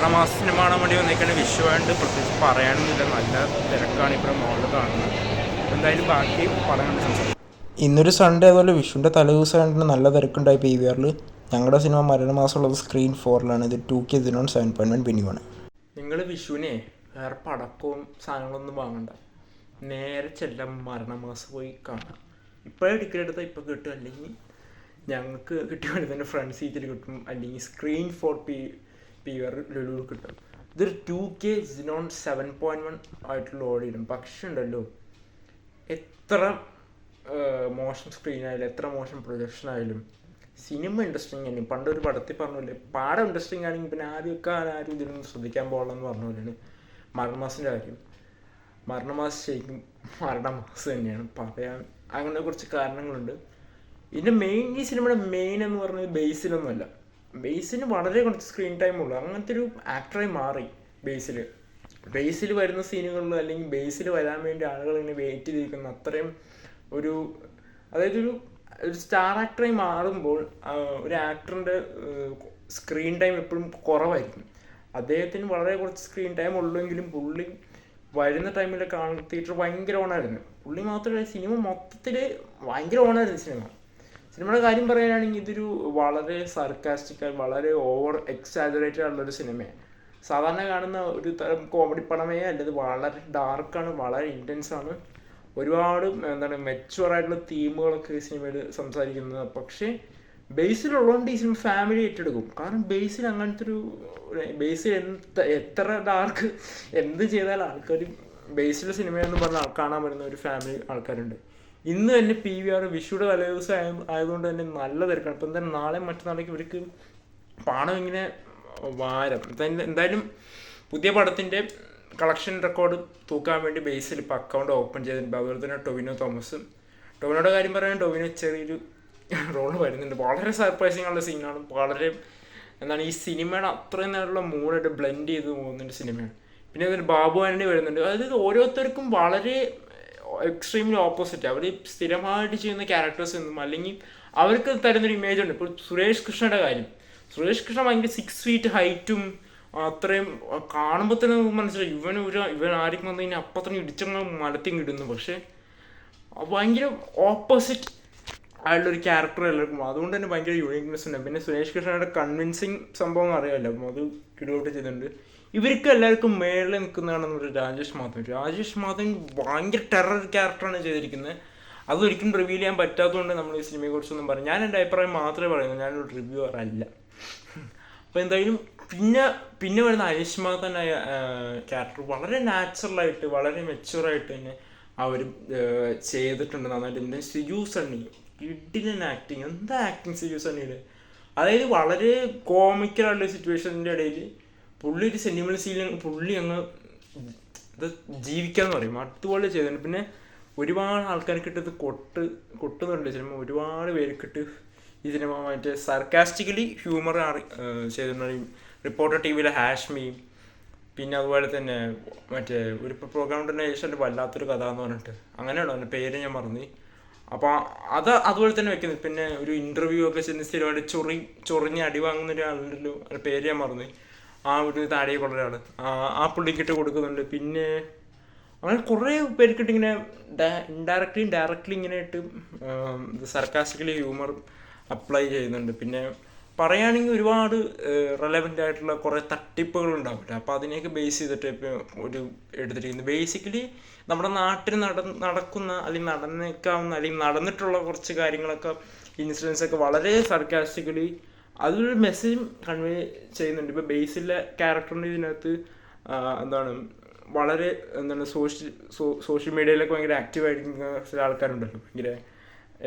മരണമാസ cinema കാണാൻ വേണ്ടി വന്നേക്കാണ്. വിഷുവായിട്ട് പ്രത്യേകിച്ച് പറയാനൊന്നുമില്ല, നല്ല തിരക്കാണ് ഇപ്പോൾ മോളിൽ കാണുന്നത്. എന്തായാലും ബാക്കി പടം കണ്ട് സംസാരിക്കും. ഇന്നൊരു സൺഡേ അതുപോലെ വിഷുവിൻ്റെ തലേദിവസമായിട്ട് നല്ല തിരക്കുണ്ടായി PVR. ഞങ്ങളുടെ സിനിമ മരണമാസമുള്ളത് സ്ക്രീൻ 4ലാണ്. ഇത് 2K Xenon 7.1 ബിനിയാണ്. നിങ്ങൾ വിഷുവിനെ വേറെ പടക്കവും സാധനങ്ങളൊന്നും വാങ്ങണ്ട, നേരെ ചെല്ലാം മരണമാസം പോയി കാണാം. ഇപ്പോഴേ ടിക്കറ്റ് എടുത്താൽ ഇപ്പോൾ കിട്ടും, അല്ലെങ്കിൽ ഞങ്ങൾക്ക് കിട്ടിയ വേണ്ടി തന്നെ ഫ്രണ്ട് സീറ്റിൽ കിട്ടും, അല്ലെങ്കിൽ സ്ക്രീൻ 4 PVR ലുലു കിട്ടും. ഇതൊരു 2K Xenon 7.1 ആയിട്ട് ലോഡ് ചെയ്യണം. പക്ഷെ ഉണ്ടല്ലോ, എത്ര മോശം സ്ക്രീനായാലും എത്ര മോശം പ്രൊജക്ഷൻ ആയാലും സിനിമ ഇൻട്രസ്റ്റിംഗ് ആണ്. പണ്ടൊരു പടത്തിൽ പറഞ്ഞില്ലേ, പാടം ഇൻട്രസ്റ്റിംഗ് ആണെങ്കിൽ പിന്നെ ആരും ഇതിനൊന്നും ശ്രദ്ധിക്കാൻ പോകണമെന്ന് പറഞ്ഞ പോലെയാണ് മരണമാസിൻ്റെ കാര്യം. മരണമാസം ശരിക്കും മരണമാസം തന്നെയാണ്. പറയാൻ അങ്ങനെ കുറച്ച് കാരണങ്ങളുണ്ട്. ഇതിൻ്റെ മെയിൻ, ഈ സിനിമയുടെ മെയിൻ എന്ന് പറഞ്ഞത് ബേസിലൊന്നുമല്ല. ബേസിന് വളരെ കുറച്ച് സ്ക്രീൻ ടൈം ഉള്ളൂ. അങ്ങനത്തെ ഒരു ആക്ടറായി മാറി ബേസിൽ വരുന്ന സീനുകളിൽ, അല്ലെങ്കിൽ ബേസിൽ വരാൻ വേണ്ടി ആളുകൾ ഇങ്ങനെ വെയിറ്റ് ചെയ്തിരിക്കുന്ന അത്രയും അതായത് ഒരു സ്റ്റാർ ആക്ടറായി മാറുമ്പോൾ ഒരു ആക്ടറിൻ്റെ സ്ക്രീൻ ടൈം എപ്പോഴും കുറവായിരിക്കും. അദ്ദേഹത്തിന് വളരെ കുറച്ച് സ്ക്രീൻ ടൈം ഉള്ളെങ്കിലും പുള്ളി വരുന്ന ടൈമിൽ കാണുന്ന തിയേറ്റർ ഭയങ്കര ഓണായിരുന്നു. പുള്ളി മാത്രമല്ല, സിനിമ മൊത്തത്തിൽ ഭയങ്കര ഓണായിരുന്നു. സിനിമയുടെ കാര്യം പറയാനാണെങ്കിൽ ഇതൊരു വളരെ സർക്കാസ്റ്റിക്കായി, വളരെ ഓവർ എക്സാജറേറ്റഡ് ആയിട്ടുള്ളൊരു സിനിമയാണ്. സാധാരണ കാണുന്ന ഒരു തരം കോമഡി പടമേ അല്ല. ഇത് വളരെ ഡാർക്കാണ്, വളരെ ഇൻറ്റൻസ് ആണ്. ഒരുപാട് മെച്ചുവറായിട്ടുള്ള തീമുകളൊക്കെ ഈ സിനിമയിൽ സംസാരിക്കുന്നത്. പക്ഷേ ബേസിലുള്ളതുകൊണ്ട് ഈ സിനിമ ഫാമിലി ഏറ്റെടുക്കും. കാരണം ബേസിൽ അങ്ങനത്തെ ബേസിൽ എത്ര ഡാർക്ക് എന്ത് ചെയ്താൽ ആൾക്കാർ ബേസിലെ സിനിമയെന്ന് പറഞ്ഞാൽ കാണാൻ വരുന്ന ഒരു ഫാമിലി ആൾക്കാരുണ്ട്. ഇന്ന് തന്നെ PVR വിഷുയുടെ തലേദിവസം ആയതുകൊണ്ട് തന്നെ നല്ല തിരക്കാണ്. ഇപ്പം എന്തായാലും നാളെ മറ്റന്നാളേക്ക് ഇവർക്ക് പണം ഇങ്ങനെ വാരം. എന്തായാലും പുതിയ പടത്തിൻ്റെ കളക്ഷൻ റെക്കോർഡ് തൂക്കാൻ വേണ്ടി ബേസിൽ ഇപ്പോൾ അക്കൗണ്ട് ഓപ്പൺ ചെയ്തിട്ടുണ്ട്. അതുപോലെ തന്നെ ടൊവിനോയുടെ കാര്യം പറയാൻ, ടൊവിനോ ചെറിയൊരു റോള് വരുന്നുണ്ട്. വളരെ സർപ്രൈസിങ് ഉള്ള സീനാണ്. വളരെ ഈ സിനിമയുടെ അത്രയും നേരമുള്ള മൂഡായിട്ട് ബ്ലെൻഡ് ചെയ്ത് പോകുന്നൊരു സിനിമയാണ്. പിന്നെ അതിൽ ബാബു ആന്റണി വരുന്നുണ്ട്. അതായത് ഓരോരുത്തർക്കും വളരെ എക്സ്ട്രീംലി ഓപ്പോസിറ്റ്. അവർ സ്ഥിരമായിട്ട് ചെയ്യുന്ന ക്യാരക്ടേഴ്സ് ഒന്നും, അല്ലെങ്കിൽ അവർക്ക് തരുന്നൊരു ഇമേജ് ഉണ്ട്. ഇപ്പോൾ സുരേഷ് കൃഷ്ണയുടെ കാര്യം, സുരേഷ് കൃഷ്ണ ഭയങ്കര 6 feet ഹൈറ്റും അത്രയും കാണുമ്പോൾ തന്നെ മനസ്സിലായി ഇവൻ ആർക്കും വന്നു കഴിഞ്ഞാൽ അപ്പം തന്നെ ഇടിച്ചങ്ങ് മലത്തിങ് ഇടുന്നു. പക്ഷേ ഭയങ്കര ഓപ്പോസിറ്റ് ആയിട്ടുള്ളൊരു ക്യാരക്ടർ എല്ലാവർക്കും. അതുകൊണ്ട് തന്നെ ഭയങ്കര യൂണിക്നെസ് ഉണ്ട്. പിന്നെ സുരേഷ് കൃഷ്ണയുടെ കൺവിൻസിങ് സംഭവം അറിയാമല്ലോ, അത് കിടോട്ട് ചെയ്തിട്ടുണ്ട്. ഇവർക്ക് എല്ലാവർക്കും മേളിൽ നിൽക്കുന്നതാണെന്ന് പറയുന്നത് രാജേഷ് മാധവൻ ഭയങ്കര ടെറർ ക്യാരക്ടറാണ് ചെയ്തിരിക്കുന്നത്. അതൊരിക്കലും റിവീൽ ചെയ്യാൻ പറ്റാത്തതുകൊണ്ട് നമ്മൾ ഈ സിനിമയെക്കുറിച്ചൊന്നും പറയും. ഞാൻ എൻ്റെ അഭിപ്രായം മാത്രമേ പറയുന്നു, ഞാനൊരു റിവ്യൂവർ അല്ല. അപ്പോൾ എന്തായാലും പിന്നെ വരുന്ന അനിഷ്മാതനായ ക്യാരക്ടർ വളരെ നാച്ചുറലായിട്ട്, വളരെ മെച്ചുവറായിട്ട് തന്നെ അവർ ചെയ്തിട്ടുണ്ട് നന്നായിട്ട്. പിന്നെ സിജു സണ്ണി കിഡിലൻ ആക്ടിങ്, എന്താ ആക്ടിങ് സിജു സണ്ണിയുടെ. അതായത് വളരെ കോമിക്കലായിട്ടുള്ള സിറ്റുവേഷൻ്റെ ഇടയിൽ പുള്ളി ഒരു സെൻറ്റിമെൻ്റൽ സീനിൽ പുള്ളി അങ്ങ് ഇത് ജീവിക്കാന്ന് പറയും, അതുപോലെ ചെയ്തിട്ടുണ്ട്. പിന്നെ ഒരുപാട് ആൾക്കാർക്കിട്ട് ഇത് കൊട്ടുന്നുണ്ട് സിനിമ. ഒരുപാട് പേർക്കിട്ട് ഈ സിനിമ മറ്റേ സർക്കാസ്റ്റിക്കലി ഹ്യൂമർ ചെയ്തിട്ടുണ്ട്. റിപ്പോർട്ടർ TVയിലെ ഹാഷ്മി, പിന്നെ അതുപോലെ തന്നെ മറ്റേ ഒരു പ്രോഗ്രാം തന്നെ ഏഷ്യൻ്റെ വല്ലാത്തൊരു കഥ എന്ന് പറഞ്ഞിട്ട്, അങ്ങനെയാണോ അതിൻ്റെ പേര് ഞാൻ മറന്നു. അപ്പോൾ അതുപോലെ തന്നെ വെക്കുന്നത്. പിന്നെ ഒരു ഇൻ്റർവ്യൂ ഒക്കെ ചെന്ന് സ്ഥിരമായിട്ട് ചൊറിഞ്ഞ് അടി വാങ്ങുന്ന ഒരാളുണ്ടല്ലോ, അതിൻ്റെ പേര് ഞാൻ മറന്നു. ആ ഒരു താഴേക്കുള്ള ഒരാൾ, ആ പുള്ളിക്കിട്ട് കൊടുക്കുന്നുണ്ട്. പിന്നെ അങ്ങനെ കുറേ പേർക്കിട്ട് ഇങ്ങനെ ഡയറക്റ്റ്ലി ഇങ്ങനെ ഇട്ട് സർക്കാസ്റ്റിക്കലി ഹ്യൂമർ അപ്ലൈ ചെയ്യുന്നുണ്ട്. പിന്നെ പറയുകയാണെങ്കിൽ ഒരുപാട് റെലവൻ്റ് ആയിട്ടുള്ള കുറേ തട്ടിപ്പുകൾ ഉണ്ടാവില്ല. അപ്പോൾ അതിനെയൊക്കെ ബേസ് ചെയ്തിട്ട് ഇപ്പോൾ ഒരു എടുത്തിരിക്കുന്നത്. ബേസിക്കലി നമ്മുടെ നാട്ടിൽ നടക്കുന്ന, അല്ലെങ്കിൽ നടന്നേക്കാവുന്ന, അല്ലെങ്കിൽ നടന്നിട്ടുള്ള കുറച്ച് കാര്യങ്ങളൊക്കെ, ഇൻസിഡൻസ് ഒക്കെ വളരെ സർക്കാസ്റ്റിക്കലി അതൊരു മെസ്സേജും കൺവേ ചെയ്യുന്നുണ്ട്. ഇപ്പോൾ ബേസിലെ ക്യാരക്ടറിൻ്റെ ഇതിനകത്ത് വളരെ സോഷ്യൽ മീഡിയയിലൊക്കെ ഭയങ്കര ആക്റ്റീവായിരിക്കുന്ന ചില ആൾക്കാരുണ്ടല്ലോ, ഭയങ്കര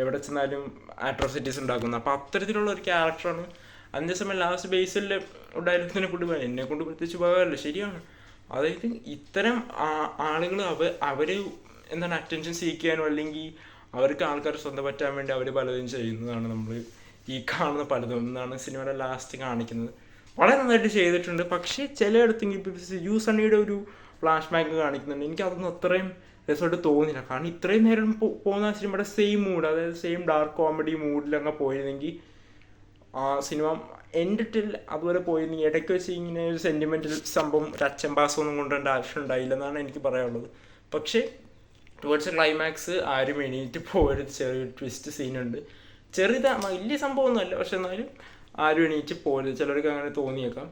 എവിടെ ചെന്നാലും അട്രോസിറ്റീസ് ഉണ്ടാക്കുന്നത്. അപ്പോൾ അത്തരത്തിലുള്ള ഒരു ക്യാരക്ടറാണ്. അതിൻ്റെ സമയം ലാസ്റ്റ് ബേസിലെ ഡയലോഗ്സിനെ കൊണ്ട് എന്നെ കൊണ്ട് പ്രത്യേകിച്ച് ഉപകാരമല്ല, ശരിയാണ്. അതായത് ഇത്തരം ആളുകൾ അവർ അറ്റൻഷൻ സീക്കാനോ, അല്ലെങ്കിൽ അവർക്ക് ആൾക്കാർ സ്വന്തം പറ്റാൻ വേണ്ടി അവർ പലതും ചെയ്യുന്നതാണ് നമ്മൾ ഈ കാണുന്ന പലതും എന്നാണ് സിനിമയുടെ ലാസ്റ്റ് കാണിക്കുന്നത്. വളരെ നന്നായിട്ട് ചെയ്തിട്ടുണ്ട്. പക്ഷേ ചിലയിടത്തെങ്കിൽ ഇപ്പോൾ സിജു സണ്ണിയുടെ ഒരു ഫ്ലാഷ് ബാക്ക് കാണിക്കുന്നുണ്ട്. എനിക്കതൊന്നും അത്രയും രസമായിട്ട് തോന്നില്ല. കാരണം ഇത്രയും നേരം പോകുന്ന സിനിമയുടെ സെയിം മൂഡ്, അതായത് സെയിം ഡാർക്ക് കോമഡി മൂഡിലങ്ങ് പോയിരുന്നെങ്കിൽ ആ സിനിമ എൻഡിട്ടിൽ അതുപോലെ പോയി നീ ഇടയ്ക്ക് വെച്ച് ഇങ്ങനെ ഒരു സെൻറ്റിമെൻ്റൽ സംഭവം ഒരു അച്ചമ്പാസമൊന്നും കൊണ്ടുവരേണ്ട ആവശ്യം ഉണ്ടായില്ല എന്നാണ് എനിക്ക് പറയാനുള്ളത്. പക്ഷേ ടുവേർഡ്സ് ക്ലൈമാക്സ് ആരും എണീറ്റ് പോയൊരു ചെറിയൊരു ട്വിസ്റ്റ് സീനുണ്ട്. വലിയ സംഭവമൊന്നുമല്ല, പക്ഷെ എന്നാലും ആരും എണീറ്റ് പോരുത്. ചിലർക്ക് അങ്ങനെ തോന്നിയേക്കാം.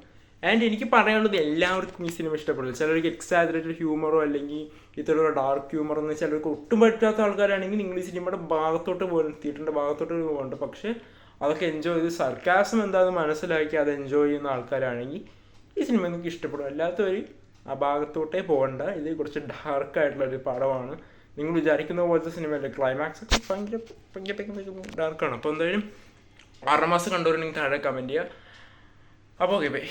ആൻഡ് എനിക്ക് പറയാനുള്ളത് എല്ലാവർക്കും ഈ സിനിമ ഇഷ്ടപ്പെടില്ല. ചിലർക്ക് എക്സാജറേറ്റഡ് ഹ്യൂമറോ അല്ലെങ്കിൽ ഇത്തരത്തിലുള്ള ഡാർക്ക് ഹ്യൂമറോ എന്ന് ചിലർക്ക് ഒട്ടും പറ്റാത്ത ആൾക്കാരാണെങ്കിൽ നിങ്ങൾ ഈ സിനിമയുടെ ഭാഗത്തോട്ട് പോകണം, തിയേറ്ററിൻ്റെ ഭാഗത്തോട്ട് പോകണ്ട. പക്ഷേ അതൊക്കെ എൻജോയ് ചെയ്ത് സർക്കാസം എന്താണെന്ന് മനസ്സിലാക്കി അത് എൻജോയ് ചെയ്യുന്ന ആൾക്കാരാണെങ്കിൽ ഈ സിനിമ നിങ്ങൾക്ക് ഇഷ്ടപ്പെടും. അല്ലാത്തവർ ആ ഭാഗത്തോട്ടേ പോകണ്ട. ഇത് കുറച്ച് ഡാർക്കായിട്ടുള്ളൊരു പടമാണ്. നിങ്ങൾ വിചാരിക്കുന്ന പോലത്തെ സിനിമയല്ല. ക്ലൈമാക്സ് ഒക്കെ ഭയങ്കര ഡാർക്കാണ്. അപ്പോൾ എന്തായാലും 6 മാസം കണ്ടവർ നിങ്ങൾ താഴെ കമൻറ്റ് ചെയ്യുക. അപ്പോൾ ഓക്കെ ബൈ.